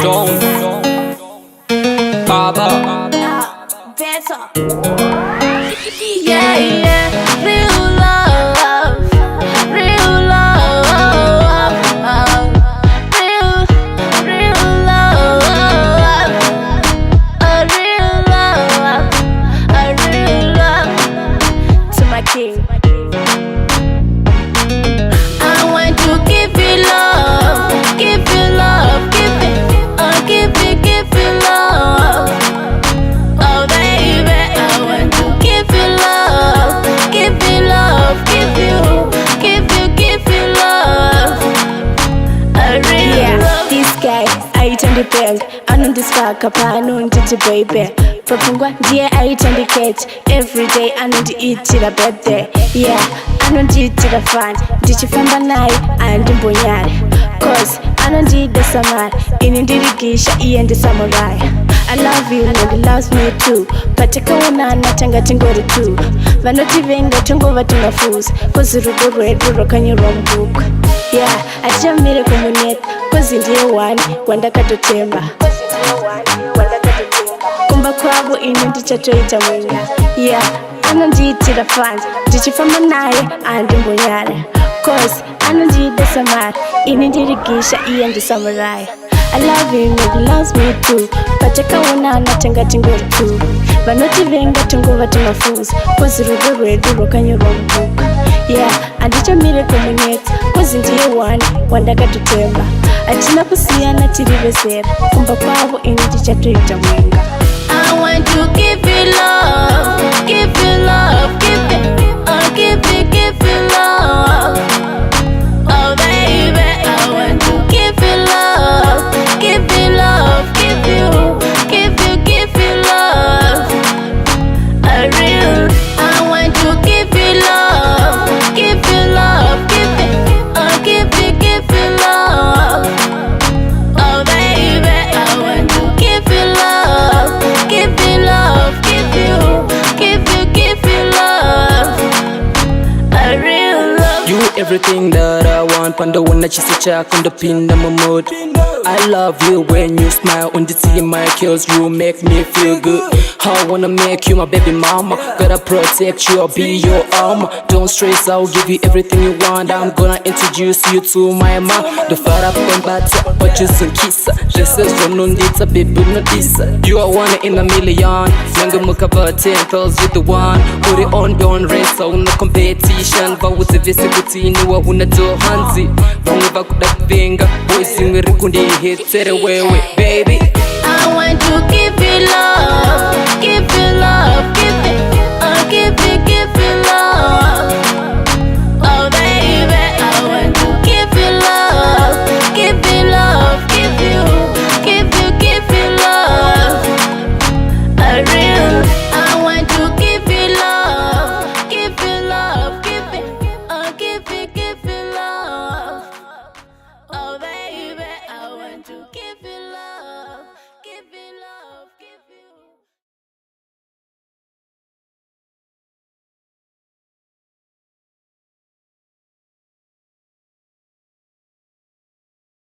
Don't Baba Better. Yeah, yeah. Real love. Real love. Real love. A real love. A real love. To my king. I want to give you love. Give you love. Give it. Give you love. Oh baby, I want to give you love. Give you love. Give you love. I really love this guy. Aitandipenda anondisaka panonditi baby papungwa ndiye aitandiketi everyday anondiitira birthday yeah anondiitira fun ndichifamba naye andimbonyare cause anondida samari ini ndirigisha iye ndisamuraya I love you and he loves me too patikaonana tanga tingori tu vanotivenga tongova tingafuza cause rudo rwedu rwakanyorwa mubhuku yeah achamire kumuneta cause ndiye wani wandakatotemba kumba kwavo ino ndichatoita mwenga yeah anondiitira fans ndichifamba naye andimbonyara cause anondida samari ini ndirigisha iye ndisamuraya I love him and he loves me too patakaonana tanga tingori tu vanotivenga tongova tingafuza cause rudo rwedu rwakanyorwa mubhuku yeah andichamire kumuneta cause ndiye wani wandakatotemba atina kusiyana tiri vezera kumba kwavo ini ndichatoita mwenga I want to give you love. Give you love. Give it. Give you love. Oh baby, I want to give you love. Give you love. Give you love. I want to give you love. Give you love. Give it. Give you love. Oh baby, I want to give you love. Give you love. Give you love. I really love You everything that I want Panda wana chisa chako ndapinda mood I love you when you smile When you see my kills you make me feel good I wanna make you my baby mama Gotta protect you, I'll be your armor Don't stress, I'll give you everything you want I'm gonna introduce you to my mom The fire up and batter, but just in kiss This is from Nundita, baby, no this You are one in a million Nanga mukaba 10 girls, you the one Put it on, don't race, on no competition But with the visibility, you are una do hanzi Vonga bakuda venga Boys, you rikundi hit, set away, baby